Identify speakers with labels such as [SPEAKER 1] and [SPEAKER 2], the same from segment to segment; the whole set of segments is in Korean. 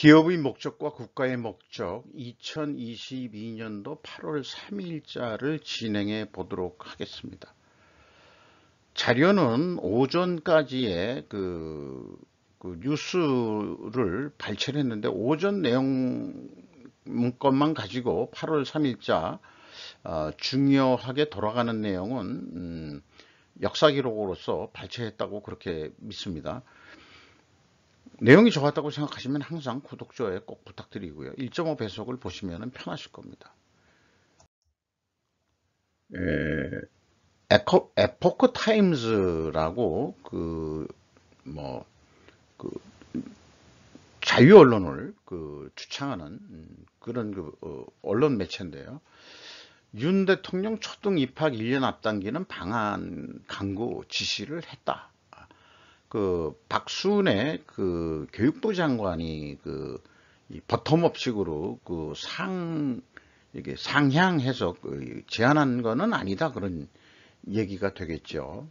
[SPEAKER 1] 기업의 목적과 국가의 목적 2022년도 8월 3일자를 진행해 보도록 하겠습니다. 자료는 오전까지의 뉴스를 발췌를 했는데 오전 내용 문건만 가지고 8월 3일자 중요하게 돌아가는 내용은 역사 기록으로서 발췌했다고 그렇게 믿습니다. 내용이 좋았다고 생각하시면 항상 구독, 좋아요 꼭 부탁드리고요. 1.5 배속을 보시면 편하실 겁니다. 에포크 타임즈라고 자유 언론을 주창하는 그런 언론 매체인데요. 윤 대통령 초등 입학 1년 앞당기는 방한 강구 지시를 했다. 박순애 교육부 장관이 이 버텀업식으로 이게 상향해서 제안한 거는 아니다, 그런 얘기가 되겠죠.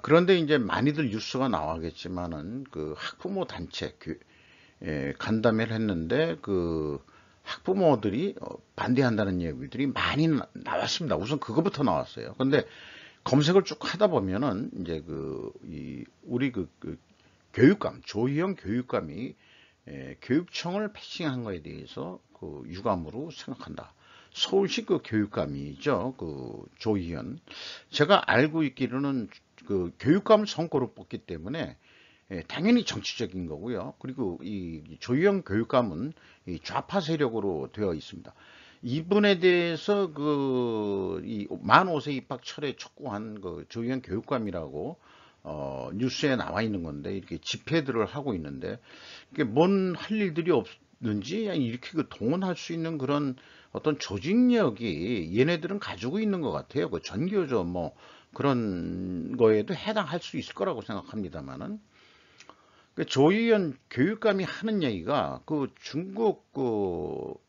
[SPEAKER 1] 그런데 이제 많이들 뉴스가 나와겠지만은 학부모 단체 간담회를 했는데 학부모들이 반대한다는 얘기들이 많이 나왔습니다. 우선 그거부터 나왔어요. 근데 검색을 쭉 하다 보면은 이제 우리 교육감 조희영 교육감이 교육청을 패싱한 거에 대해서 유감으로 생각한다. 서울시 교육감이죠. 조희연. 제가 알고 있기로는 교육감 선거로 뽑기 때문에 당연히 정치적인 거고요. 그리고 이 조희연 교육감은 좌파 세력으로 되어 있습니다. 이분에 대해서 만 5세 입학 철회 촉구한 조희연 교육감이라고 뉴스에 나와 있는 건데, 이렇게 집회들을 하고 있는데 이게 뭔 할 일들이 없는지 이렇게 동원할 수 있는 그런 어떤 조직력이 얘네들은 가지고 있는 것 같아요. 전교조 그런 거에도 해당할 수 있을 거라고 생각합니다만은. 조희연 교육감이 하는 얘기가 중국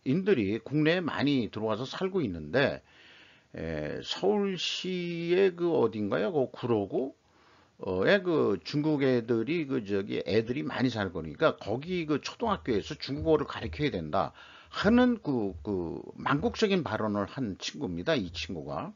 [SPEAKER 1] 인들이 국내에 많이 들어와서 살고 있는데 서울시의 어딘가요? 구로구에 중국 애들이 애들이 많이 살고 그러니까 거기 초등학교에서 중국어를 가르쳐야 된다 하는 망국적인 발언을 한 친구입니다. 이 친구가.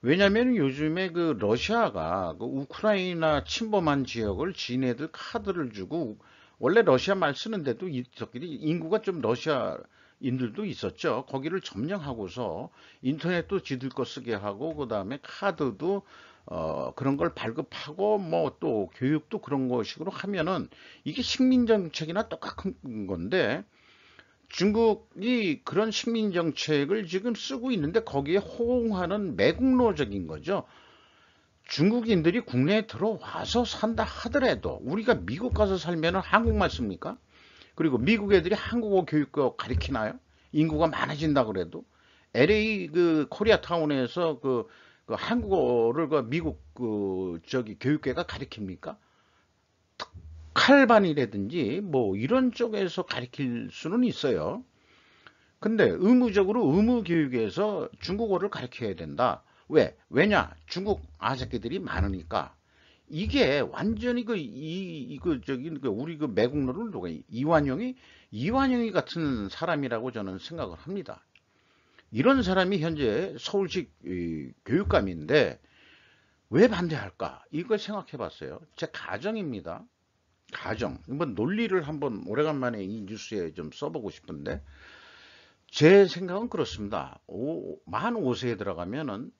[SPEAKER 1] 왜냐면 요즘에 러시아가 우크라이나 침범한 지역을 지네들 카드를 주고, 원래 러시아 말 쓰는데도 저끼리 인구가 좀 러시아인들도 있었죠. 거기를 점령하고서 인터넷도 지들 거 쓰게 하고, 그 다음에 카드도 그런 걸 발급하고 또 교육도 그런 것식으로 하면은 이게 식민정책이나 똑같은 건데, 중국이 그런 식민정책을 지금 쓰고 있는데 거기에 호응하는 매국노적인 거죠. 중국인들이 국내에 들어와서 산다 하더라도 우리가 미국 가서 살면 한국말 씁니까? 그리고 미국 애들이 한국어 교육과 가르치나요? 인구가 많아진다 그래도. LA 코리아타운에서 한국어를 미국 교육계가 가르칩니까? 칼반이라든지 이런 쪽에서 가르칠 수는 있어요. 근데 의무적으로 의무교육에서 중국어를 가르쳐야 된다. 왜냐? 중국 아새끼들이 많으니까. 이게 완전히 우리 매국노를 누가 이완용이 같은 사람이라고 저는 생각을 합니다. 이런 사람이 현재 서울시 교육감인데 왜 반대할까? 이걸 생각해 봤어요. 제 가정입니다. 한번 논리를 한번 오래간만에 이 뉴스에 좀 써보고 싶은데, 제 생각은 그렇습니다. 만 5세에 들어가면은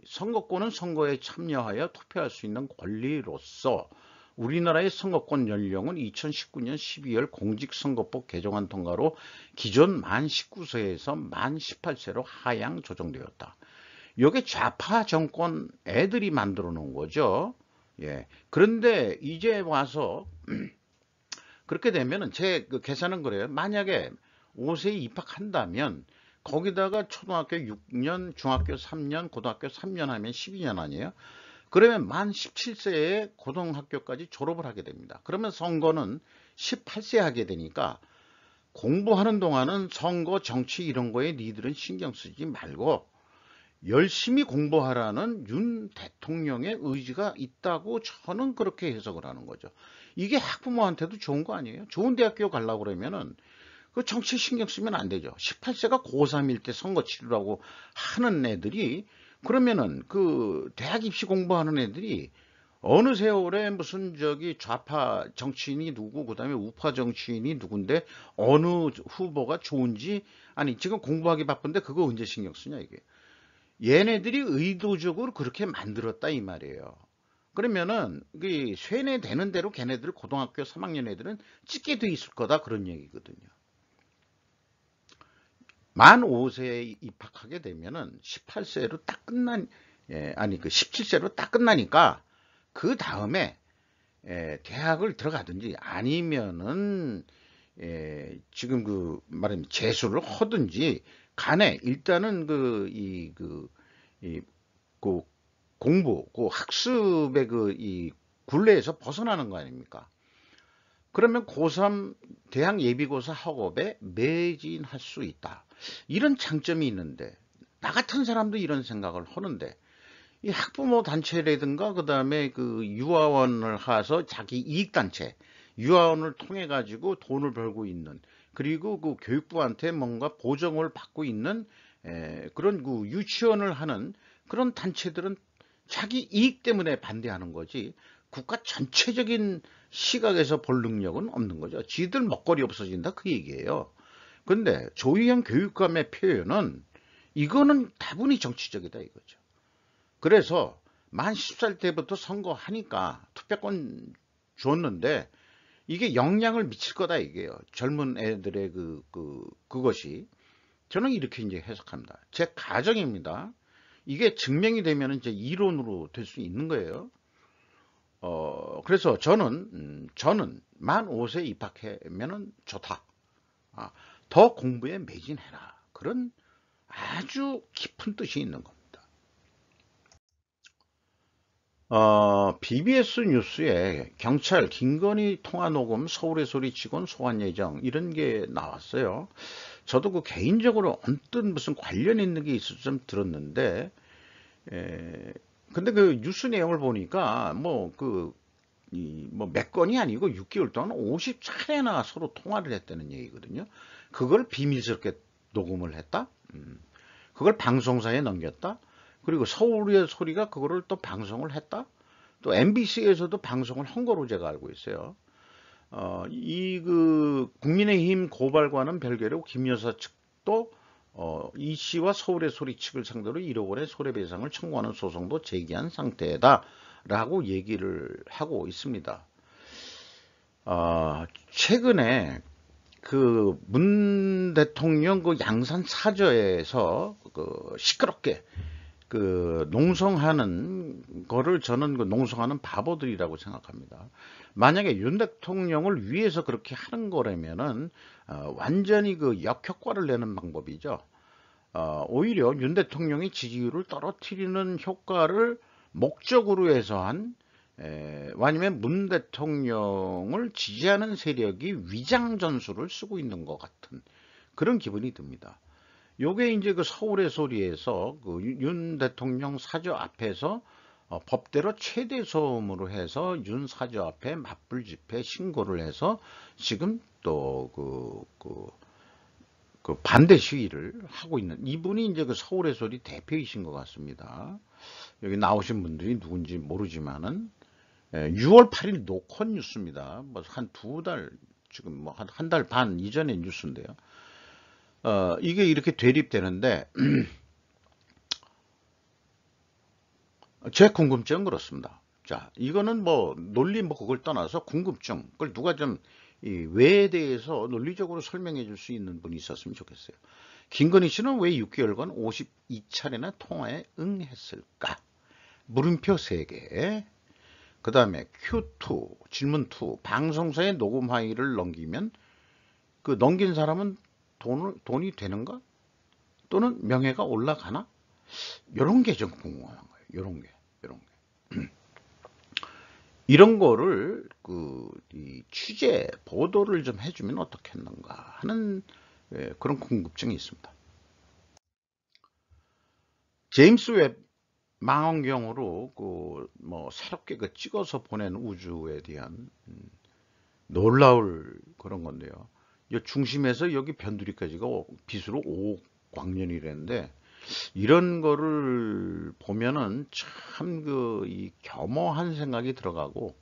[SPEAKER 1] 선거권은 선거에 참여하여 투표할 수 있는 권리로서 우리나라의 선거권 연령은 2019년 12월 공직선거법 개정안 통과로 기존 만 19세에서 만 18세로 하향 조정되었다. 이게 좌파 정권 애들이 만들어 놓은 거죠. 예. 그런데 이제 와서 그렇게 되면은 제 계산은 그래요. 만약에 5세에 입학한다면 거기다가 초등학교 6년, 중학교 3년, 고등학교 3년 하면 12년 아니에요? 그러면 만 17세에 고등학교까지 졸업을 하게 됩니다. 그러면 선거는 18세 하게 되니까 공부하는 동안은 선거, 정치 이런 거에 니들은 신경 쓰지 말고 열심히 공부하라는 윤 대통령의 의지가 있다고 저는 그렇게 해석을 하는 거죠. 이게 학부모한테도 좋은 거 아니에요? 좋은 대학교 가려고 그러면은 그 정치 신경 쓰면 안 되죠. 18세가 고3일 때 선거 치르라고 하는 애들이, 그러면은 그 대학 입시 공부하는 애들이 어느 세월에 무슨 저기 좌파 정치인이 누구, 그다음에 우파 정치인이 누군데 어느 후보가 좋은지, 아니 지금 공부하기 바쁜데 그거 언제 신경 쓰냐 이게. 얘네들이 의도적으로 그렇게 만들었다 이 말이에요. 그러면은 그 쇠뇌되는 대로 걔네들 고등학교 3학년 애들은 찍게 돼 있을 거다 그런 얘기거든요. 만 5세에 입학하게 되면은 18세로 딱 아니 그 17세로 딱 끝나니까 그 다음에 대학을 들어가든지 아니면은 지금 그 말하면 재수를 하든지 간에 일단은 그 공부, 그 학습의 이 굴레에서 벗어나는 거 아닙니까? 그러면 고3 대학 예비고사 학업에 매진할 수 있다. 이런 장점이 있는데, 나 같은 사람도 이런 생각을 하는데, 이 학부모 단체라든가 그다음에 그 유아원을 가서 자기 이익 단체, 유아원을 통해 가지고 돈을 벌고 있는, 그리고 그 교육부한테 뭔가 보정을 받고 있는 그런 그 유치원을 하는 그런 단체들은 자기 이익 때문에 반대하는 거지 국가 전체적인 시각에서 볼 능력은 없는 거죠. 지들 먹거리 없어진다 그 얘기예요. 근데 조희영 교육감의 표현은 이거는 다분히 정치적이다 이거죠. 그래서 만 10살 때부터 선거하니까 투표권 줬는데 이게 영향을 미칠 거다 이게요. 젊은 애들의 그것이. 저는 이렇게 이제 해석합니다. 제 가정입니다. 이게 증명이 되면 이제 이론으로 될 수 있는 거예요. 그래서 저는 만 5세 입학하면은 좋다. 더 공부에 매진해라. 그런 아주 깊은 뜻이 있는 겁니다. BBS 뉴스에 경찰 김건희 통화 녹음 서울의 소리 직원 소환 예정 이런 게 나왔어요. 저도 그 개인적으로 언뜻 무슨 관련 있는 게 있어서 좀 들었는데, 근데 그 뉴스 내용을 보니까 몇 건이 아니고 6개월 동안 50차례나 서로 통화를 했다는 얘기거든요. 그걸 비밀스럽게 녹음을 했다? 그걸 방송사에 넘겼다? 그리고 서울의 소리가 그거를 또 방송을 했다? 또 MBC에서도 방송을 한 거로 제가 알고 있어요. 국민의힘 고발과는 별개로 김 여사 측도 이 씨와 서울의 소리 측을 상대로 1억 원의 손해배상을 청구하는 소송도 제기한 상태다라고 얘기를 하고 있습니다. 최근에 그 문 대통령 그 양산 사저에서 그 시끄럽게 그 농성하는 거를 저는 그 농성하는 바보들이라고 생각합니다. 만약에 윤 대통령을 위해서 그렇게 하는 거라면은 완전히 그 역효과를 내는 방법이죠. 오히려 윤 대통령의 지지율을 떨어뜨리는 효과를 목적으로 해서 아니면 문 대통령을 지지하는 세력이 위장 전술을 쓰고 있는 것 같은 그런 기분이 듭니다. 요게 이제 그 서울의 소리에서 그 윤 대통령 사저 앞에서 법대로 최대 소음으로 해서 윤 사저 앞에 맞불 집회 신고를 해서 지금 또 그 반대 시위를 하고 있는 이분이 이제 그 서울의 소리 대표이신 것 같습니다. 여기 나오신 분들이 누군지 모르지만은 6월 8일 노컷 뉴스입니다. 뭐 한 두 달 지금 뭐 한 달 반 이전의 뉴스인데요. 이게 이렇게 대립되는데 제 궁금증은 그렇습니다. 자, 이거는 뭐 논리 뭐 그걸 떠나서 궁금증 그걸 누가 좀 이 왜에 대해서 논리적으로 설명해 줄 수 있는 분이 있었으면 좋겠어요. 김건희 씨는 왜 6개월간 52차례나 통화에 응했을까? 물음표 3개. 그 다음에 Q2 질문 2 방송사에 녹음 파일을 넘기면 그 넘긴 사람은 돈이 되는가? 또는 명예가 올라가나? 이런 게 좀 궁금한 거예요. 이런 게. 이런 거를 이 취재 보도를 좀 해주면 어떻겠는가 하는 그런 궁금증이 있습니다. 제임스 웹 망원경으로 그 뭐 새롭게 그 찍어서 보낸 우주에 대한 놀라울 그런 건데요. 이 중심에서 여기 변두리까지가 빛으로 5억 광년이랬는데 이런 거를 보면은 참 그 이 겸허한 생각이 들어가고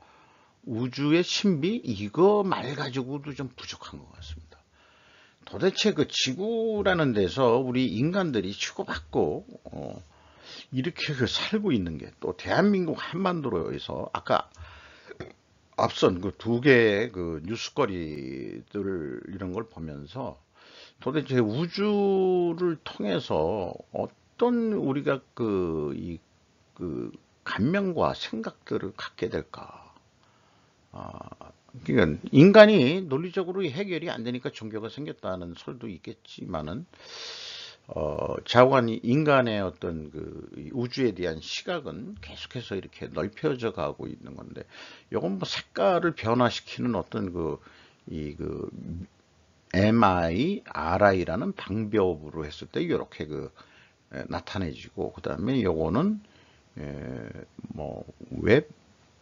[SPEAKER 1] 우주의 신비 이거 말 가지고도 좀 부족한 것 같습니다. 도대체 그 지구라는 데서 우리 인간들이 치고받고 이렇게 그 살고 있는 게 또 대한민국 한반도로에서 아까 앞선 그 두 개의 그 뉴스거리들 이런 걸 보면서 도대체 우주를 통해서 어떤 우리가 그 감명과 생각들을 갖게 될까? 아, 그러니까 인간이 논리적으로 해결이 안 되니까 종교가 생겼다는 설도 있겠지만은 자관 인간의 어떤 그 우주에 대한 시각은 계속해서 이렇게 넓혀져 가고 있는 건데, 요건 뭐 색깔을 변화시키는 어떤 그 MI, RI라는 방법으로 했을 때 이렇게 나타내지고, 그 다음에 요거는 뭐웹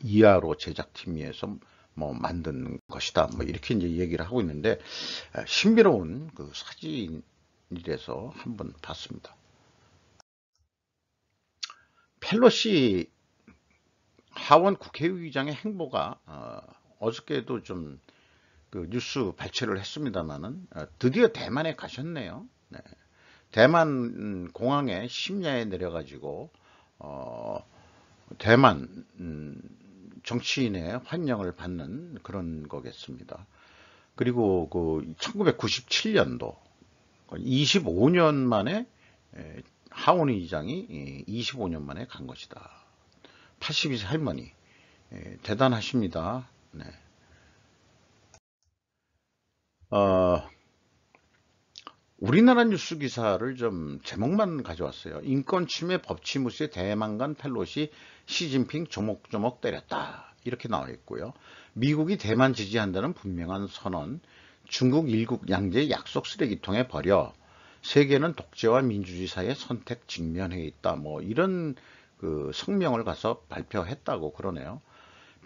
[SPEAKER 1] 이하로 제작팀에서 뭐 만든 것이다. 뭐 이렇게 이제 얘기를 하고 있는데 신비로운 그 사진이라서 한번 봤습니다. 펠로시 하원 국회의장의 행보가 어저께도 좀 그 뉴스 발췌를 했습니다만은 드디어 대만에 가셨네요. 네. 대만 공항에 심야에 내려가지고 대만 정치인의 환영을 받는 그런 거겠습니다. 그리고 그 1997년도 25년 만에 하원 의장이 25년 만에 간 것이다. 82세 할머니 대단하십니다. 네. 우리나라 뉴스 기사를 좀 제목만 가져왔어요. 인권 침해 법치무새 대만간 펠로시 시진핑 조목조목 때렸다. 이렇게 나와 있고요. 미국이 대만 지지한다는 분명한 선언, 중국 일국 양제 약속 쓰레기통에 버려 세계는 독재와 민주주의 사이의 선택 직면해 있다. 뭐 이런 그 성명을 가서 발표했다고 그러네요.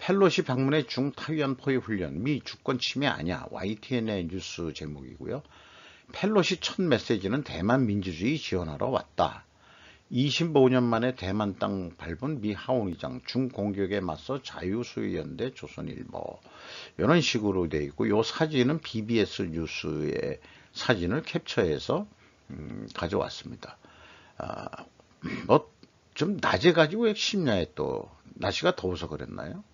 [SPEAKER 1] 펠로시 방문의 중타위원 포위 훈련, 미 주권 침해 아니야. YTN의 뉴스 제목이고요. 펠로시 첫 메시지는 대만 민주주의 지원하러 왔다. 25년 만에 대만 땅 밟은 미 하원의장, 중공격에 맞서 자유수요연대 조선일보 이런 식으로 되어 있고, 이 사진은 BBS 뉴스의 사진을 캡처해서 가져왔습니다. 좀 낮에 가지고 왜 심야에 또 날씨가 더워서 그랬나요?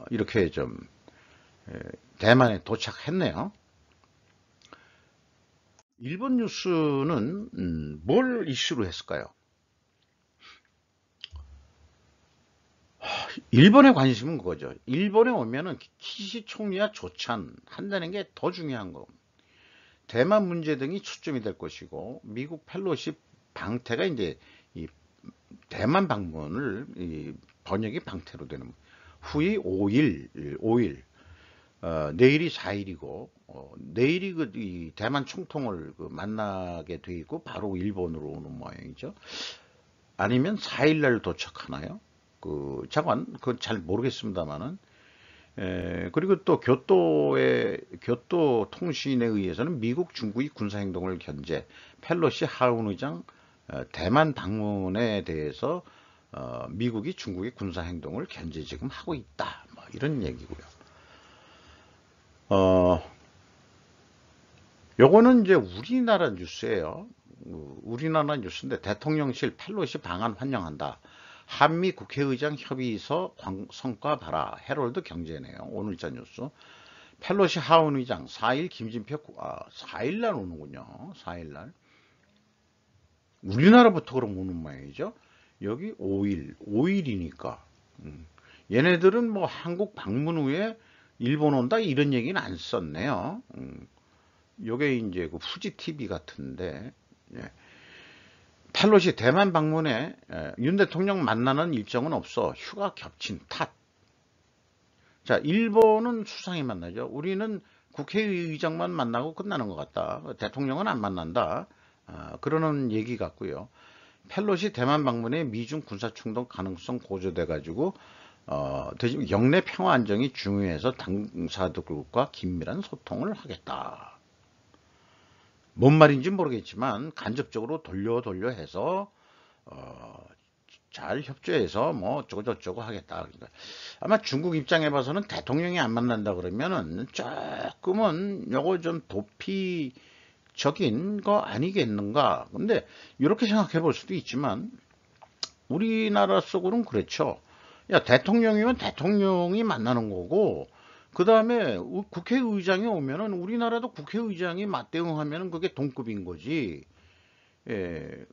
[SPEAKER 1] 이렇게 좀 대만에 도착했네요. 일본 뉴스는 뭘 이슈로 했을까요? 일본의 관심은 그거죠. 일본에 오면은 키시 총리와 조찬 한다는 게 더 중요한 거. 대만 문제 등이 초점이 될 것이고, 미국 펠로시 방태가 이제 이 대만 방문을 번역이 방태로 되는 후이 5일, 내일이 4일이고, 내일이 이 대만 총통을 만나게 돼 있고 바로 일본으로 오는 모양이죠. 아니면 4일날 도착하나요? 잠깐 그건 잘 모르겠습니다만은. 그리고 또 교토 통신에 의해서는 미국 중국이 군사행동을 견제, 펠로시 하원 의장 대만 방문에 대해서 미국이 중국의 군사행동을 견제 지금 하고 있다. 뭐 이런 얘기고요. 요거는 이제 우리나라 뉴스예요. 우리나라 뉴스인데, 대통령실 펠로시 방한 환영한다. 한미 국회의장 협의서 성과 봐라. 헤럴드 경제네요. 오늘자 뉴스. 펠로시 하원의장 4일 김진표 4일날 오는군요. 4일날. 우리나라부터 그럼 오는 모양이죠. 여기 5일이니까. 얘네들은 뭐 한국 방문 후에 일본 온다 이런 얘기는 안 썼네요. 요게 이제 그 후지 TV 같은데, 예. 펠로시 대만 방문에 윤 대통령 만나는 일정은 없어. 휴가 겹친 탓. 자, 일본은 수상이 만나죠. 우리는 국회의장만 만나고 끝나는 것 같다. 대통령은 안 만난다. 그러는 얘기 같고요. 펠로시 대만 방문에 미중 군사 충돌 가능성 고조돼 가지고 영내 평화 안정이 중요해서 당사국과 긴밀한 소통을 하겠다. 뭔 말인지 모르겠지만 간접적으로 돌려 해서 잘 협조해서 뭐 어쩌고저쩌고 하겠다. 그러니까 아마 중국 입장에 봐서는 대통령이 안 만난다 그러면은 조금은 요거 좀 도피적인 거 아니겠는가. 근데 이렇게 생각해 볼 수도 있지만 우리나라 속으로는 그렇죠. 야, 대통령이면 대통령이 만나는 거고, 그 다음에 국회의장이 오면은 우리나라도 국회의장이 맞대응하면은 그게 동급인 거지. 예,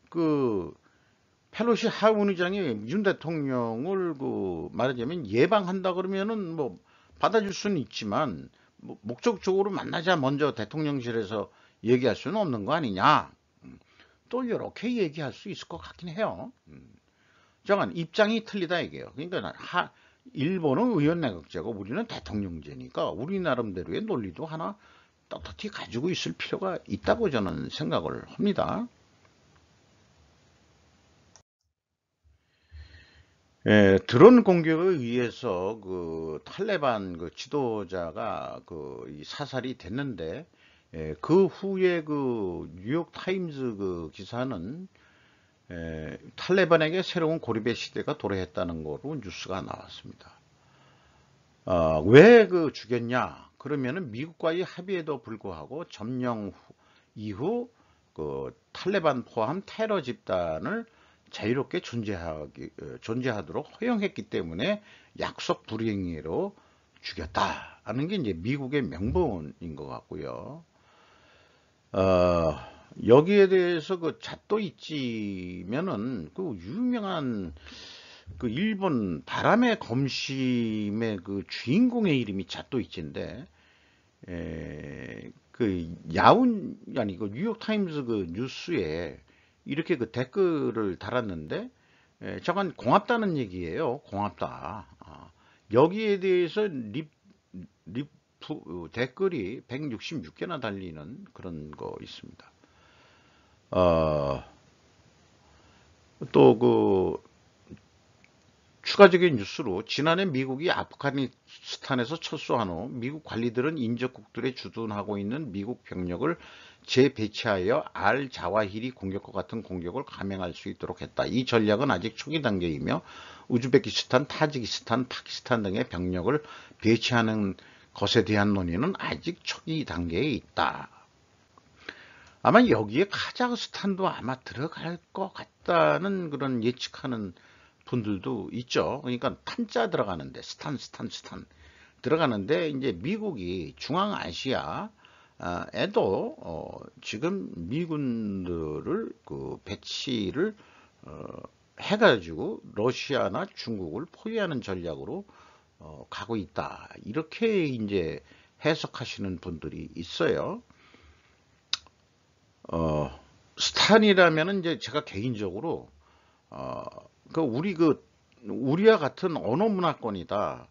[SPEAKER 1] 펠로시 하원의장이 윤 대통령을 말하자면 예방한다 그러면은 뭐 받아줄 수는 있지만 뭐 목적적으로 만나자 먼저 대통령실에서 얘기할 수는 없는 거 아니냐. 또 이렇게 얘기할 수 있을 것 같긴 해요. 잠깐 입장이 틀리다 이게요. 그러니까 일본은 의원 내각제고 우리는 대통령제니까 우리 나름대로의 논리도 하나 떳떳이 가지고 있을 필요가 있다고 저는 생각을 합니다. 예, 드론 공격에 의해서 탈레반 지도자가 이 사살이 됐는데, 예, 그 후에 뉴욕 타임즈 기사는 탈레반에게 새로운 고립의 시대가 도래했다는 거로 뉴스가 나왔습니다. 왜 죽였냐? 그러면은 미국과의 합의에도 불구하고 점령 이후 탈레반 포함 테러 집단을 자유롭게 존재하도록 허용했기 때문에 약속 불이행으로 죽였다는 게 이제 미국의 명분인 것 같고요. 여기에 대해서 잣도 있지면은 유명한 일본 바람의 검심의 주인공의 이름이 잣도 있지인데, 뉴욕 타임즈 뉴스에 이렇게 댓글을 달았는데, 잠깐 고맙다는 얘기예요. 고맙다. 여기에 대해서 댓글이 166개나 달리는 그런 거 있습니다. 또 추가적인 뉴스로 지난해 미국이 아프가니스탄에서 철수한 후 미국 관리들은 인접국들에 주둔하고 있는 미국 병력을 재배치하여 알 자와히리 공격과 같은 공격을 감행할 수 있도록 했다. 이 전략은 아직 초기 단계이며 우즈베키스탄, 타지키스탄, 파키스탄 등의 병력을 배치하는 것에 대한 논의는 아직 초기 단계에 있다. 아마 여기에 카자흐스탄도 아마 들어갈 것 같다는 그런 예측하는 분들도 있죠. 그러니까 탄자 들어가는데 스탄 들어가는데 이제 미국이 중앙아시아에도 지금 미군들을 배치를 해가지고 러시아나 중국을 포위하는 전략으로 가고 있다. 이렇게 이제 해석하시는 분들이 있어요. 스탄이라면은 이제 제가 개인적으로 우리와 같은 언어 문화권이다.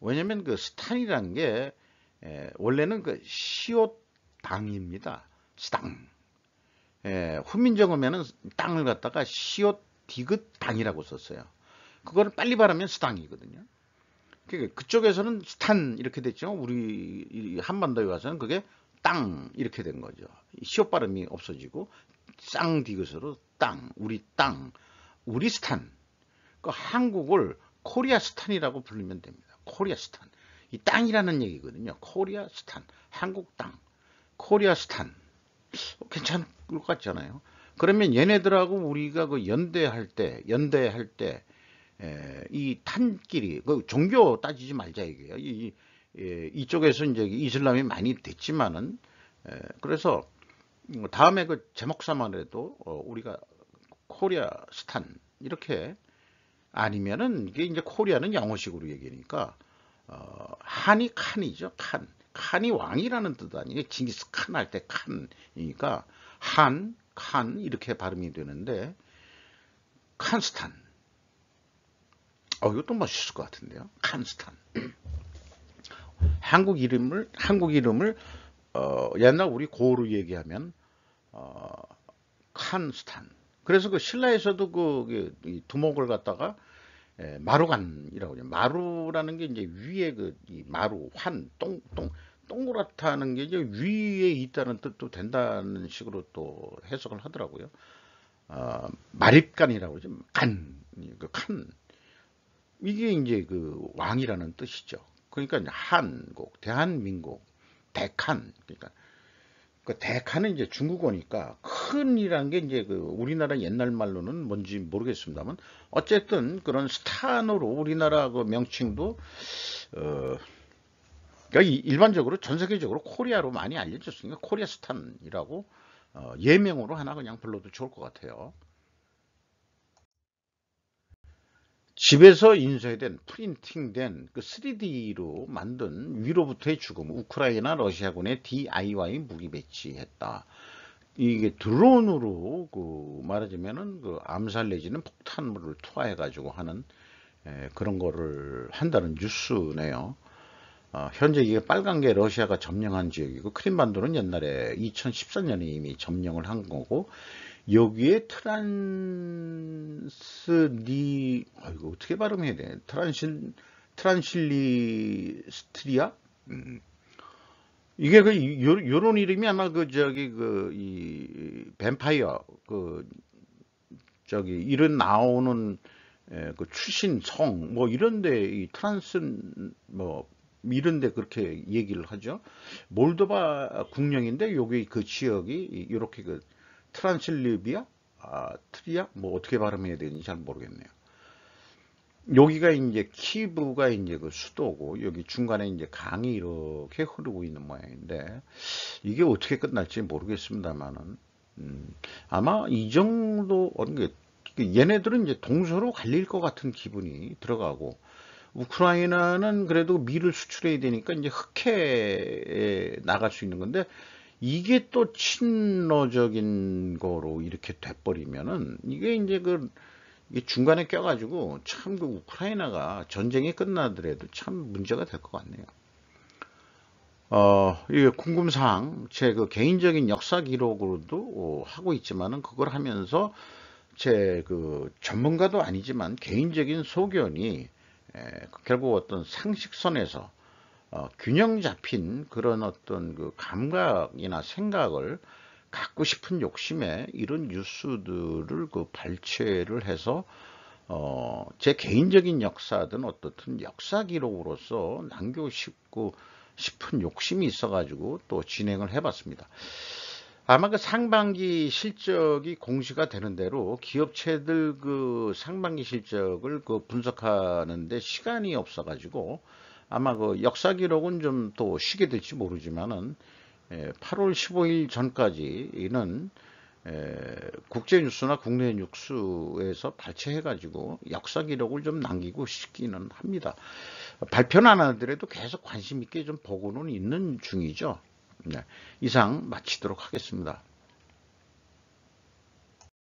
[SPEAKER 1] 왜냐면 스탄이라는 게 원래는 시옷 당입니다. 스당. 훈민정음에는 땅을 갖다가 시옷 디귿 당이라고 썼어요. 그거를 빨리 발음하면 스당이거든요. 그쪽에서는 스탄 이렇게 됐죠. 우리 한반도에 와서는 그게 땅 이렇게 된 거죠. 시옷 발음이 없어지고 쌍디귿으로 땅, 우리 땅, 우리 스탄. 한국을 코리아스탄이라고 부르면 됩니다. 코리아스탄. 이 땅이라는 얘기거든요. 코리아스탄. 한국 땅. 코리아스탄. 괜찮을 것 같잖아요. 그러면 얘네들하고 우리가 연대할 때, 이 탄끼리, 종교 따지지 말자 이게요. 이쪽에서 이제 이슬람이 많이 됐지만은, 그래서 다음에 제목 삼아라도 우리가 코리아스탄 이렇게 아니면은 이게 이제 코리아는 영어식으로 얘기하니까 한이 칸이죠. 칸이 왕이라는 뜻 아니에요. 징기스칸 할 때 칸이니까 칸 이렇게 발음이 되는데 칸스탄. 이것도 멋있을 것 같은데요. 칸스탄. 한국 이름을 옛날 우리 고로 얘기하면 칸스탄. 그래서 그 신라에서도 이 두목을 갖다가 마루간이라고 해요. 마루라는 게 이제 위에 이 마루, 동그랗다는 게 이제 위에 있다는 뜻도 된다는 식으로 또 해석을 하더라고요. 마립간이라고 그러죠. 칸. 이게 이제 그 왕이라는 뜻이죠. 그러니까 이제 한국, 대한민국, 대칸. 그러니까 그 대칸은 이제 중국어니까 큰이라는 게 이제 그 우리나라 옛날 말로는 뭔지 모르겠습니다만 어쨌든 그런 스탄으로 우리나라 그 명칭도 그러니까 일반적으로 전 세계적으로 코리아로 많이 알려졌으니까 코리아 스탄이라고 예명으로 하나 그냥 불러도 좋을 것 같아요. 집에서 인쇄된 프린팅된 그 3D로 만든 위로부터의 죽음, 우크라이나 러시아군의 DIY 무기 배치했다. 이게 드론으로 말하자면은 그 암살 내지는 폭탄물을 투하해가지고 하는 그런 거를 한다는 뉴스네요. 현재 이게 빨간 게 러시아가 점령한 지역이고 크림반도는 옛날에 2014년에 이미 점령을 한 거고 여기에 이거 어떻게 발음해야 돼? 트란실리스트리아? 이게 요런 이름이 아마 이 뱀파이어 이런 나오는 그 출신 성 뭐 이런데 이 뭐 이런데 그렇게 얘기를 하죠. 몰도바 국령인데 여기 그 지역이 이렇게 트란실리비아, 트리아, 뭐 어떻게 발음해야 되는지 잘 모르겠네요. 여기가 이제 키브가 이제 그 수도고 여기 중간에 이제 강이 이렇게 흐르고 있는 모양인데 이게 어떻게 끝날지 모르겠습니다만은 아마 이 정도 얘네들은 이제 동서로 갈릴 것 같은 기분이 들어가고 우크라이나는 그래도 밀을 수출해야 되니까 이제 흑해에 나갈 수 있는 건데 이게 또 친러적인 거로 이렇게 돼버리면은 이게 이제 이게 중간에 껴가지고 참 우크라이나가 전쟁이 끝나더라도 참 문제가 될 것 같네요. 이게 궁금사항 제 개인적인 역사 기록으로도 하고 있지만은 그걸 하면서 제 전문가도 아니지만 개인적인 소견이 결국 어떤 상식선에서 균형 잡힌 그런 어떤 감각이나 생각을 갖고 싶은 욕심에 이런 뉴스들을 발췌를 해서 제 개인적인 역사든 어떻든 역사 기록으로서 남기고 싶은 욕심이 있어가지고 또 진행을 해봤습니다. 아마 상반기 실적이 공시가 되는 대로 기업체들 상반기 실적을 분석하는데 시간이 없어가지고 아마 역사 기록은 좀 또 쉬게 될지 모르지만은 8월 15일 전까지는 국제 뉴스나 국내 뉴스에서 발췌해가지고 역사 기록을 좀 남기고 싶기는 합니다. 발표는 안 하더라도 계속 관심 있게 좀 보고는 있는 중이죠. 네, 이상 마치도록 하겠습니다.